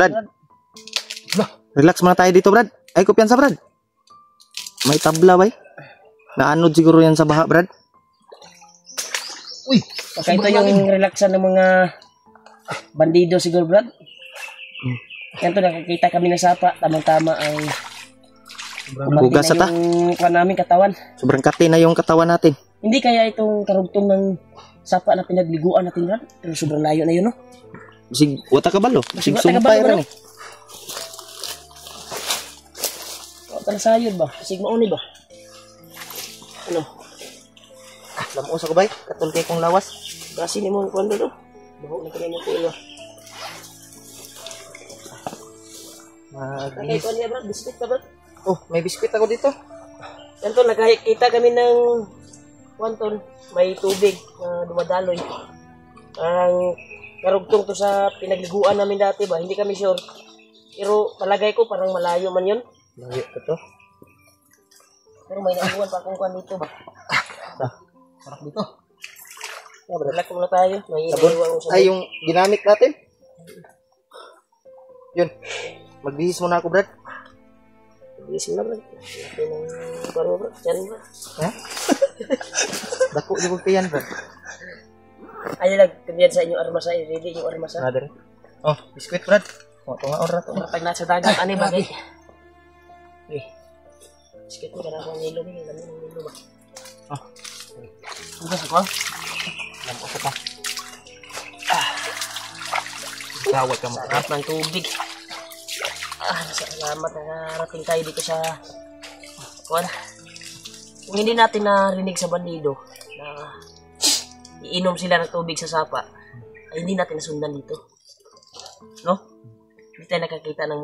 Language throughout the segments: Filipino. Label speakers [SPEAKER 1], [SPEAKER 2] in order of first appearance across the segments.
[SPEAKER 1] Brad. Relax muna tayo dito, Brad. Ay, kumpiyansa, Brad. May tabla, bay. Naanod siguro yan sa baha, Brad.
[SPEAKER 2] Uy, ito yung relaxan ng mga bandido siguro, Brad. Yan to, nakikita kami ng sapa. Tamang-tama ang
[SPEAKER 1] Bugas ata.
[SPEAKER 2] yung namin katawan.
[SPEAKER 1] Sobrang kati na yung katawan natin.
[SPEAKER 2] Hindi kaya itong karugtong ng sapa na pinagliguan natin, Brad. Pero sobrang layo na yun, no?
[SPEAKER 1] Bisig, wata ka balo. Bisig
[SPEAKER 2] wata ka
[SPEAKER 1] sumpay
[SPEAKER 2] balo,
[SPEAKER 1] rin eh.
[SPEAKER 2] Wata na sayod ba? Bisig mauni ba? Ano?
[SPEAKER 1] Lamos ako, bay. Katul kay kong lawas.
[SPEAKER 2] Kasi ni mo ang kwando, no? Baho na kanina po ilo. Okay, kung niya, Brad. Biscuit ka, Brad.
[SPEAKER 1] Oh, may biskuit ako dito.
[SPEAKER 2] Yan to, nakakita kami ng kwanton. May tubig na dumadaloy. Ang karugtong to sa pinagliguan namin dati ba? Hindi kami sure. Pero palagay ko parang malayo man yun.
[SPEAKER 1] Layo ko to.
[SPEAKER 2] Pero may nakuhan pa akong kwan dito ba?
[SPEAKER 1] Sarap dito.
[SPEAKER 2] Relax muna tayo. May
[SPEAKER 1] Sabon?
[SPEAKER 2] iniwan ko sa
[SPEAKER 1] Ay, yung ginamit natin. Yun. Magbihis muna ako, Brad.
[SPEAKER 2] Gising na, Brad. Ito ng baro, Brad. Yan, Brad.
[SPEAKER 1] Ha? Dako, di ko kayan, Brad.
[SPEAKER 2] Ay, nagkabiyan sa inyong armasa. Ready yung armasa.
[SPEAKER 1] Brother. Oh, biskuit, Brad. Oh, tunga oras to.
[SPEAKER 2] Matag na sa dagat. Ano ba? Eh. Biscuit mo ka na akong nilo. Alam mo ng nilo ba?
[SPEAKER 1] Oh.
[SPEAKER 2] Ano sa ko?
[SPEAKER 1] Lamos ako pa. Gawat ka mo.
[SPEAKER 2] Sarap ng tubig. Salamat na narating tayo dito sa kuwan. Kung hindi natin narinig sa bandido na iinom sila ng tubig sa sapa, ay hindi natin nasundan dito. No? Hindi tayo nakakita ng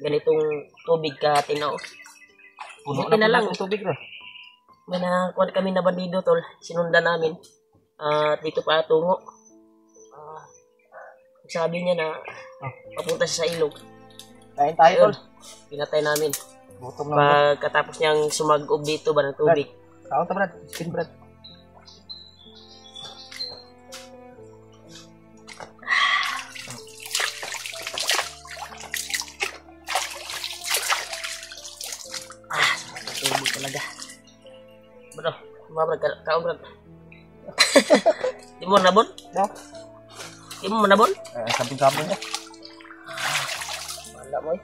[SPEAKER 2] ganitong tubig katinaw.
[SPEAKER 1] Puno
[SPEAKER 2] Buti na lang.
[SPEAKER 1] Tubig, bro.
[SPEAKER 2] May nakuha kami na bandido, tol. Sinundan namin. Dito pa tungo. Sabi niya na papunta siya sa ilog.
[SPEAKER 1] Kain tayo, tol.
[SPEAKER 2] Pinatay namin.
[SPEAKER 1] Gutom na.
[SPEAKER 2] Pagkatapos niyang sumagob dito ba ng tubig.
[SPEAKER 1] Kaon ta, Brad. Skin, Brad.
[SPEAKER 2] Tubig talaga. Bro, Brad, kaon, Brad. Di mo nabon?
[SPEAKER 1] No.
[SPEAKER 2] Di mo nabon?
[SPEAKER 1] Samping-samping na.
[SPEAKER 2] Wala mo eh.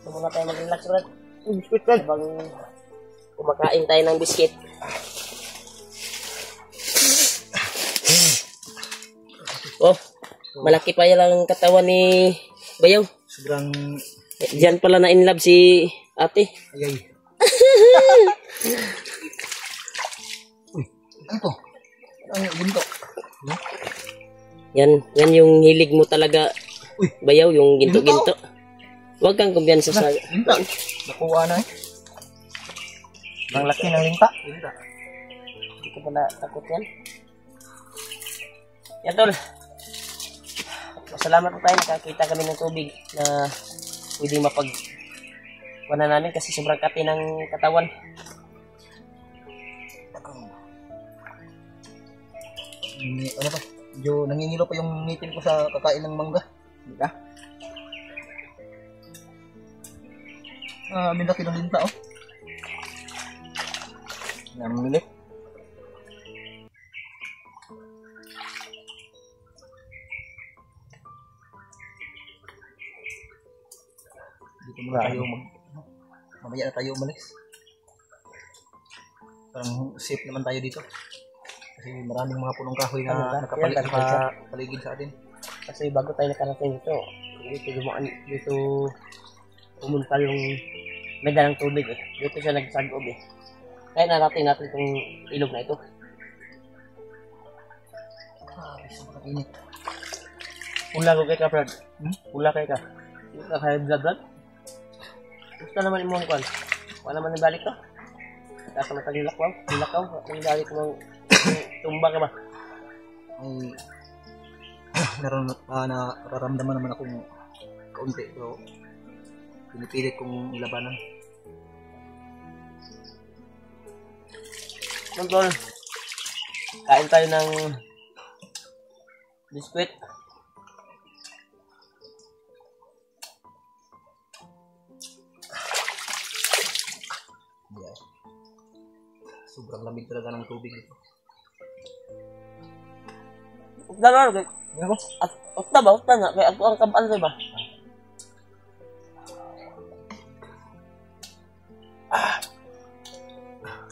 [SPEAKER 2] Ito muna tayo mag-relax, Brad.
[SPEAKER 1] Biskuit, Brad.
[SPEAKER 2] Habang kumakain tayo ng biscuit. Oh, malaki pa yan ang katawan ni Bayaw.
[SPEAKER 1] Sobrang...
[SPEAKER 2] Diyan pala na in love si ate.
[SPEAKER 1] Ayay. Uy, ano to? Ang bunto.
[SPEAKER 2] Yan yung hilig mo talaga.
[SPEAKER 1] Uy,
[SPEAKER 2] Bayaw, yung ginto-ginto. Huwag kang kumpiyansa sa...
[SPEAKER 1] linta. Nakuha na eh. Ang laki ng linta. Linta.
[SPEAKER 2] Hindi ko pala takot yan. Yan, tol. Salamat po tayo. Nakakita kami ng tubig na pwedeng mapag-wana namin kasi sobrang kati ng katawan.
[SPEAKER 1] Ano to? Medyo nangingilo pa yung ngipin ko sa kakain ng mangga. Hindi ka? May laki ng linta, oh. Namilit. Dito muna tayo mamaya na tayo umalis. Parang safe naman tayo dito. Kasi maraming mga punong kahoy na nakapaligid sa atin.
[SPEAKER 2] Kasi bago tayo nakarating dito pumunta yung may dalang tubig eh. Dito siya nagsagob eh. Kaya narating natin itong ilog na ito.
[SPEAKER 1] Sobrang init.
[SPEAKER 2] Pula ko kay ka, Brad. Pula kay ka. Hindi ka kaya Brad. Gusto naman imong kwan. Wala naman nabalik to. Kasa matag nilakaw. Nabalik mo tumba ka ba?
[SPEAKER 1] Ay, nararamdaman naman akong kaunti. Pero pinipilit kong ilabanan.
[SPEAKER 2] Tol, kain tayo ng biskwit.
[SPEAKER 3] Sobrang lamig talaga ng tubig dito.
[SPEAKER 2] Dalawa, okta ba? Okta nga. Kaya ako ang kabaan ba?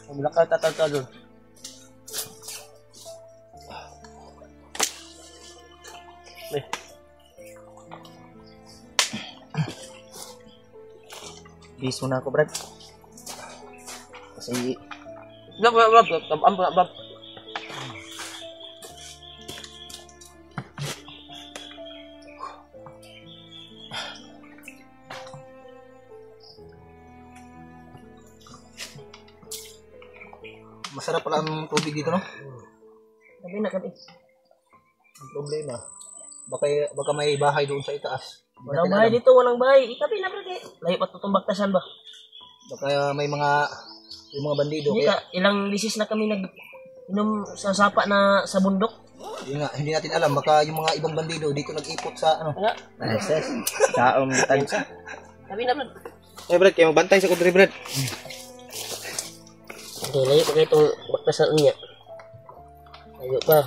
[SPEAKER 2] Wala ka tatalta doon. Eh.
[SPEAKER 1] Bis muna ako, Brad. Kasi
[SPEAKER 2] Bab.
[SPEAKER 3] Masarap pala ang tubig dito, no?
[SPEAKER 2] Sabi na kami.
[SPEAKER 3] Ang problema, baka may bahay doon sa itaas. Hindi
[SPEAKER 2] Walang
[SPEAKER 3] natin
[SPEAKER 2] bahay
[SPEAKER 3] alam.
[SPEAKER 2] dito, walang bahay. Itabi na brad eh. Layo pa tutumbak tasan ba?
[SPEAKER 3] Baka may mga bandido.
[SPEAKER 2] Hindi
[SPEAKER 3] Kaya,
[SPEAKER 2] ka, ilang lisis na kami inom sa sapa na sa bundok.
[SPEAKER 3] hindi natin alam. Baka yung mga ibang bandido dito nag-ipot sa ano.
[SPEAKER 2] Kaya,
[SPEAKER 1] Nice. Kaom tansa.
[SPEAKER 2] sabi na brad.
[SPEAKER 1] Eh, Brad, kayo magbantay sa kudri, Brad.
[SPEAKER 2] Okay, layo pa kayo itong baktasan niya. Layo pa.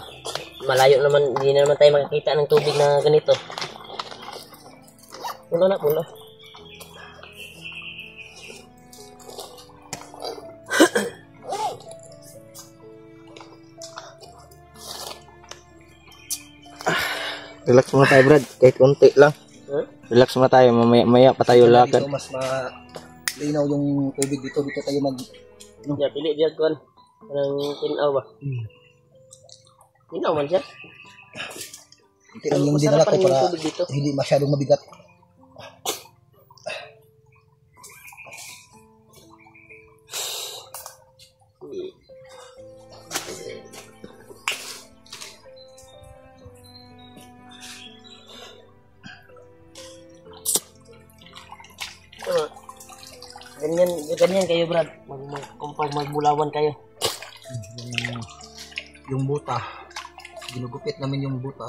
[SPEAKER 2] Malayo naman, hindi na naman tayo makakita ng tubig na ganito. Pulo na, pulo.
[SPEAKER 1] Relax muna tayo, Brad. Kahit konti lang.
[SPEAKER 2] Huh?
[SPEAKER 1] Relax muna tayo. Mamaya pa tayo lakad.
[SPEAKER 3] Dito mas malinaw yung tubig dito. Dito tayo
[SPEAKER 2] Ya, pili dia kan. Yang tinaw ba? Tinaw man siya.
[SPEAKER 3] Hindi lang yung dinala ko
[SPEAKER 2] Masarap pa rin yung
[SPEAKER 3] para
[SPEAKER 2] tubig dito.
[SPEAKER 3] hindi masyadong mabigat.
[SPEAKER 2] Oh. Ganyan kayo, Brad. Kung pag magbulawan kayo.
[SPEAKER 3] Yung buta, ginugupit namin yung buta.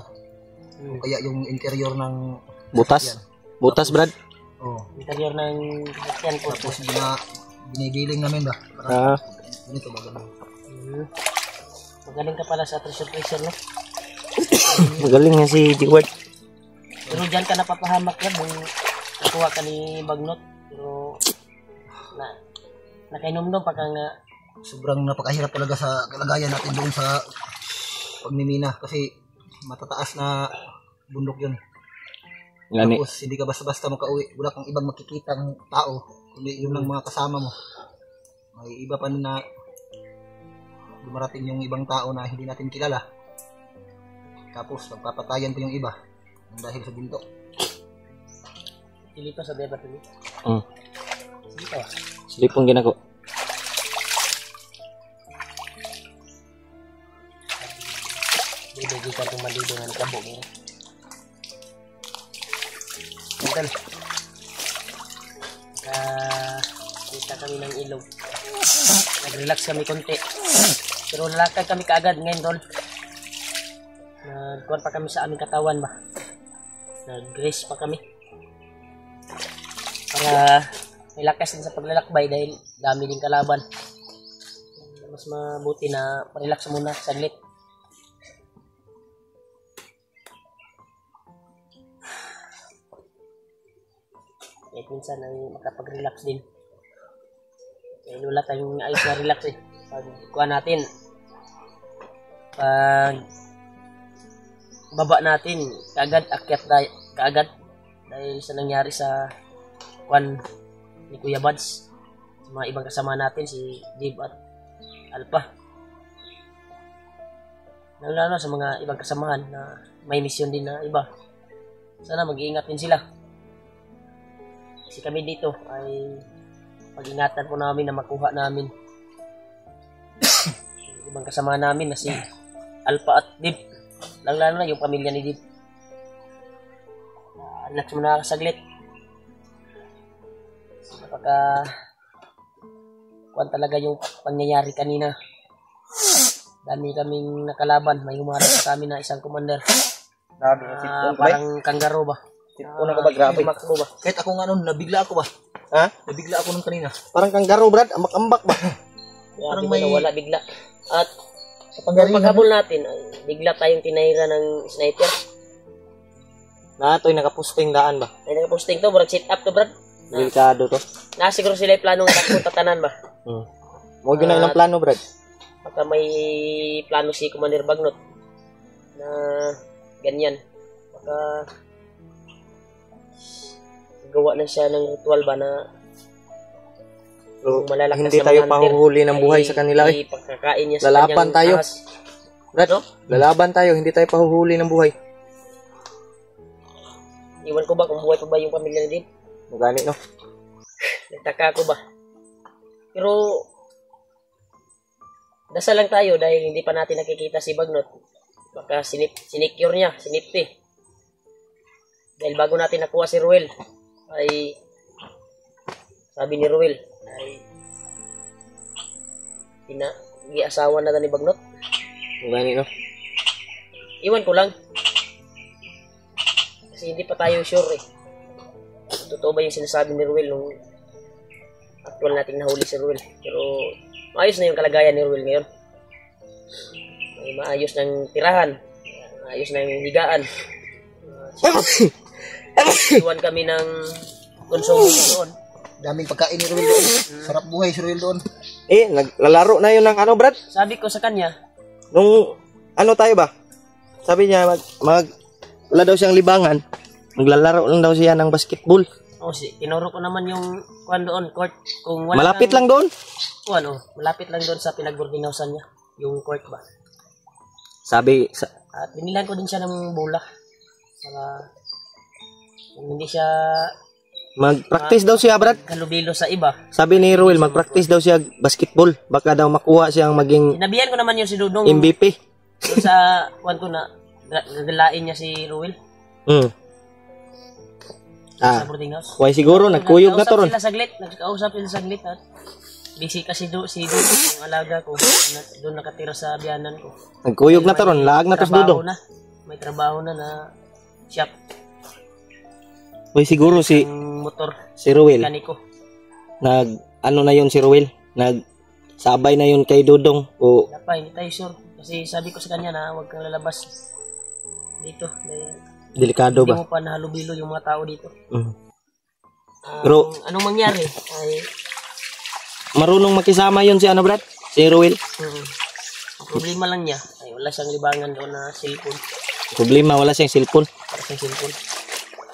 [SPEAKER 3] O kaya yung interior ng
[SPEAKER 1] Butas? Butas, Brad?
[SPEAKER 3] oh,
[SPEAKER 2] Interior ng sasakyan ko.
[SPEAKER 3] tapos binigiling namin ba?
[SPEAKER 1] Ah,
[SPEAKER 3] Ganito ba ganun?
[SPEAKER 2] Magaling ka pala sa pressure, no?
[SPEAKER 1] magaling nga si Jigward.
[SPEAKER 2] Pero dyan ka napapahamak yan nung nakuha ka ni Bagnot. Pero nakainom-nom pa ka nga.
[SPEAKER 3] Sobrang napakahirap talaga sa kalagayan natin doon sa pagmimina kasi matataas na bundok yun.
[SPEAKER 1] Gani.
[SPEAKER 3] Tapos hindi ka basta-basta makauwi. Wala kang ibang makikitang tao kundi yun lang mga kasama mo. May iba pa na dumarating yung ibang tao na hindi natin kilala. Tapos pagpapatayan pa yung iba dahil sa bundok.
[SPEAKER 2] Pili pa sa debat ini. Sige pa.
[SPEAKER 1] Silipong ginako.
[SPEAKER 2] Dito ka itong malido nga nakabo mo. Ito. Kita kami ng ilog. Nag-relax kami konti. Pero lalakad kami kaagad ngayon doon. Nagkuhan pa kami sa aming katawan ba. Nag-grace pa kami. Para may lakas din sa paglalakbay dahil dami din kalaban. Mas mabuti na relax muna saglit. Kahit minsan ay makapag-relax din. Kaya wala tayong ayos na relax eh. Pag kuha natin, pag baba natin, kaagad akyat tayo, kaagad dahil sa nangyari sa kuhan ni Kuya Bads, sa mga ibang kasama natin, si Dave at Alpha. Lalo sa mga ibang kasamahan na may misyon din na iba. Sana mag-iingat din sila. Kasi kami dito ay pag-ingatan po namin na makuha namin ibang kasama namin na si Alpha at Dib. Lalo na yung pamilya ni Dib. Relax mo na saglit. Napaka kuwan talaga yung pangyayari kanina. Dami kaming nakalaban. May humarap sa amin na isang commander. Parang kanggaro ba?
[SPEAKER 1] Una ka ba, grabe?
[SPEAKER 2] Tumakbo ba?
[SPEAKER 3] Kahit ako nga nun, nabigla ako ba?
[SPEAKER 1] Ha?
[SPEAKER 3] Nabigla ako nun kanina.
[SPEAKER 1] Parang kanggaro, Brad. Ambak-ambak ba?
[SPEAKER 3] Parang
[SPEAKER 2] may
[SPEAKER 3] may
[SPEAKER 2] wala bigla. At
[SPEAKER 3] kapangyarihan.
[SPEAKER 2] paghabol natin, ay bigla tayong tinahira ng sniper.
[SPEAKER 1] Na ito'y nakapusting daan ba?
[SPEAKER 2] Ay nakaposting to, brad, sit up to, brad.
[SPEAKER 1] Delikado to.
[SPEAKER 2] Nasiguro sila yung planong takbo tatanan ba?
[SPEAKER 1] Huwag yun na ilang plano, Brad.
[SPEAKER 2] Baka may plano si Commander Bagnot na ganyan. Baka gawa na siya ng ritual ba na
[SPEAKER 1] So,
[SPEAKER 2] malalakas
[SPEAKER 1] hindi
[SPEAKER 2] na
[SPEAKER 1] tayo
[SPEAKER 2] mga hunter
[SPEAKER 1] pahuhuli ng buhay
[SPEAKER 2] ay-
[SPEAKER 1] sa kanila.
[SPEAKER 2] ay pagkakain niya sa
[SPEAKER 1] Lalaban
[SPEAKER 2] kanyang
[SPEAKER 1] tayo.
[SPEAKER 2] ahas.
[SPEAKER 1] Brad,
[SPEAKER 2] No?
[SPEAKER 1] lalaban tayo. Hindi tayo pahuhuli ng buhay.
[SPEAKER 2] Iwan ko ba kung buhay pa ba yung pamilya ni Dave?
[SPEAKER 1] Magani, no?
[SPEAKER 2] Nagtaka ako ba? Pero dasal lang tayo dahil hindi pa natin nakikita si Bagnot. Baka sinicure niya, sinipti. Dahil bago natin nakuha si Ruel, ay sabi ni Ruel, ay asawa na ni Bagnot.
[SPEAKER 1] Magani, no?
[SPEAKER 2] Iwan ko lang. Kasi hindi pa tayo sure eh. Totoo ba yung sinasabi ni Ruel nung actual nating nahuli si Ruel. Pero maayos na yung kalagayan ni Ruel ngayon. May maayos ng tirahan. Maayos na yung higaan. Iwan kami ng konsumo doon.
[SPEAKER 3] Daming pagkain ni Ruel doon. Sarap buhay si Ruel doon.
[SPEAKER 1] Naglalaro na yun ng ano, Brad?
[SPEAKER 2] Sabi ko sa kanya,
[SPEAKER 1] Nung, ano tayo ba? Sabi niya, wala daw siyang libangan. Naglalaro lang daw siya ng basketball.
[SPEAKER 2] tinuro ko naman yung kuan doon, court. Kung wala
[SPEAKER 1] Malapit lang doon.
[SPEAKER 2] malapit lang doon sa pinag-boardinghousean niya. Yung court ba.
[SPEAKER 1] Sabi,
[SPEAKER 2] At binilan ko din siya ng bola. Para kung hindi siya
[SPEAKER 1] mag-practice daw siya, Brad.
[SPEAKER 2] kalubilo sa iba.
[SPEAKER 1] Sabi ni Ruel, mag-practice daw siya basketball. Baka daw makuha siyang maging
[SPEAKER 2] Sinabihan ko naman yun si Dudong.
[SPEAKER 1] MVP.
[SPEAKER 2] Doon sa kuan ko na gagalain niya si Ruel sa boarding house.
[SPEAKER 1] Why siguro, nagkuyog na to ron.
[SPEAKER 2] Nagkausap sila saglit at busy kasi si Dudong, yung alaga ko, doon nakatira sa biyanan ko.
[SPEAKER 1] Nagkuyog na to ron, laag na to sa Dudong.
[SPEAKER 2] May trabaho na shop,
[SPEAKER 1] Why siguro si
[SPEAKER 2] motor,
[SPEAKER 1] Ruel,
[SPEAKER 2] mekaniko.
[SPEAKER 1] ano na yun si Ruel, sabay na yun kay Dudong. O,
[SPEAKER 2] Wala pa, hindi tayo sure. Kasi sabi ko sa kanya na huwag kang lalabas dito. Dahil
[SPEAKER 1] delikado
[SPEAKER 2] hindi
[SPEAKER 1] ba?
[SPEAKER 2] mo pa nahalubilo yung mga tao dito.
[SPEAKER 1] Pero,
[SPEAKER 2] Anong mangyari ay
[SPEAKER 1] marunong makisama yun si Brad? Si Ruel.
[SPEAKER 2] ang problema lang niya ay wala siyang libangan doon na cellphone.
[SPEAKER 1] Problema, wala siyang cellphone.
[SPEAKER 2] Wala siyang cellphone.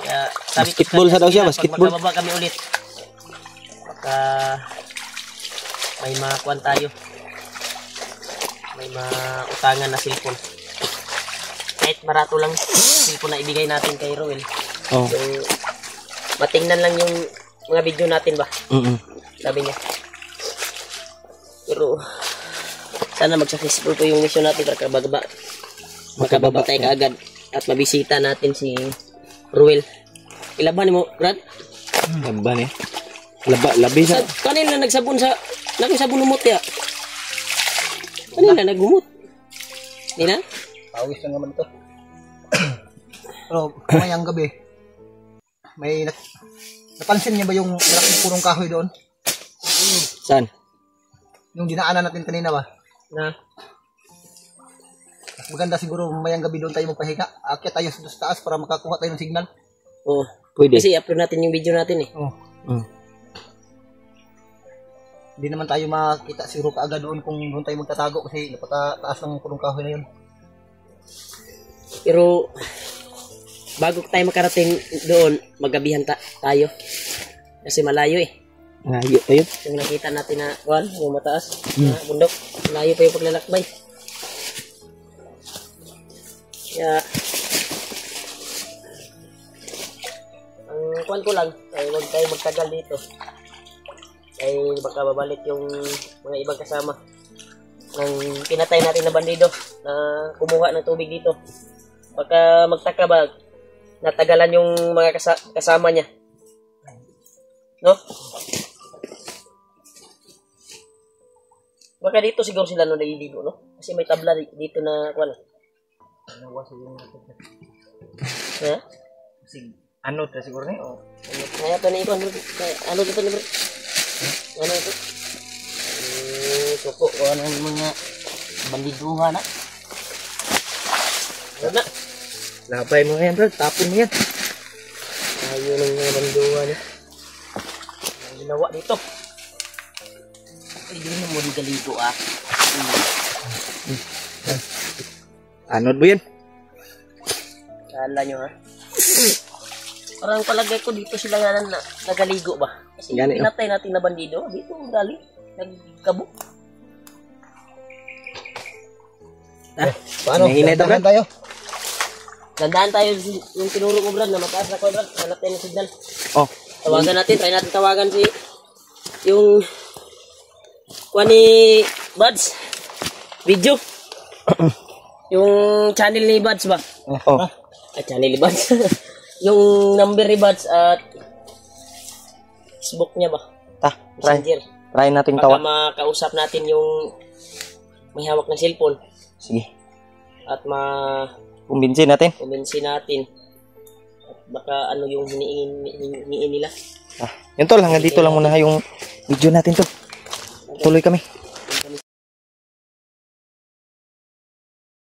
[SPEAKER 2] Kaya sabi
[SPEAKER 1] Basketball
[SPEAKER 2] ko
[SPEAKER 1] sa daw siya,
[SPEAKER 2] pag
[SPEAKER 1] basketball.
[SPEAKER 2] magkababa kami ulit, baka may makuan tayo. May mautangan na cellphone. Kahit barato lang cellphone na ibigay natin kay Roel.
[SPEAKER 1] Oh.
[SPEAKER 2] Yung matingnan lang yung mga video natin ba? Sabi niya. Pero sana mag-successful po yung mission natin para makababa tayo kaagad at mabisita natin si Ruel. Ilaban mo, Brad?
[SPEAKER 1] Laban eh. Labi sa...
[SPEAKER 2] Kanina nagsabon sa... Nagsabon umot ya. Kanina naghumot. Hindi na?
[SPEAKER 3] Pawis lang naman ito. Pero kumayang gabi, may napansin niya ba yung malaking punong kahoy doon?
[SPEAKER 1] Saan?
[SPEAKER 3] Yung dinaanan natin kanina ba?
[SPEAKER 2] Na?
[SPEAKER 3] Maganda siguro mamayang gabi doon tayo magpahinga. Akyat tayo sa taas para makakuha tayo ng signal.
[SPEAKER 2] Oo.
[SPEAKER 1] Pwede.
[SPEAKER 2] Kasi i-upload natin yung video natin eh.
[SPEAKER 3] Oh. Hindi naman tayo makita siguro kaagad doon kung doon tayo magtatago kasi napakataas ng punong kahoy na yun.
[SPEAKER 2] Pero bago tayo makarating doon, magabihan tayo. Kasi malayo eh.
[SPEAKER 1] Ngayo tayo.
[SPEAKER 2] Yung nakita natin na kuwan, yung mataas, na bundok. Malayo pa yung paglalakbay. Kaya ang kuwan ko lang ay huwag tayo magtagal dito. Ay baka babalik yung mga ibang kasama ng pinatay natin na bandido na kumuha ng tubig dito. Baka magtaka ba natagalan yung mga kasama niya. No? Baka dito siguro sila no naliligo, no? Kasi may tabla dito na kuwan. Ha?
[SPEAKER 1] Ano to siguro ni? Oh.
[SPEAKER 2] Kaya to na ito. Ano dito ni bro? Ano ito? suko o anong mga bandiduhan na. Ano na?
[SPEAKER 1] Labay mo yan, Brad. Tapon mo yan.
[SPEAKER 2] Ayun ang mga bandiduhan na. Ang ginawa dito. Hindi mo di galito ah.
[SPEAKER 1] Anod mo yan.
[SPEAKER 2] Kala nyo ha. Parang palagay ko dito sila nga nagaligo ba? Kasi
[SPEAKER 1] Gali,
[SPEAKER 2] pinatay natin na bandido. Dito gali. Nagkabo.
[SPEAKER 3] Paano?
[SPEAKER 1] Hinahinay to,
[SPEAKER 3] Dahan
[SPEAKER 1] Brad.
[SPEAKER 3] tayo.
[SPEAKER 2] Tandaan tayo yung tinuro ko Brad na mataas na ko Brad. Hanap tayo ng signal.
[SPEAKER 1] Oh.
[SPEAKER 2] Tawagan natin. Try natin tawagan si yung kuha ni Buds. Video. Yung channel ni Buds ba?
[SPEAKER 1] Oh.
[SPEAKER 2] At channel ni Buds. Yung number ni Buds at Facebook niya ba?
[SPEAKER 1] Try.
[SPEAKER 2] Messenger.
[SPEAKER 1] Try nating
[SPEAKER 2] Baka
[SPEAKER 1] tawa.
[SPEAKER 2] makausap natin yung may hawak ng cellphone
[SPEAKER 1] Sige.
[SPEAKER 2] at
[SPEAKER 1] Kumbinsin natin.
[SPEAKER 2] ma-convince natin. At baka ano yung hiniingin nila.
[SPEAKER 1] Yun tol, hanggang dito lang muna yung video natin tol. Tuloy kami.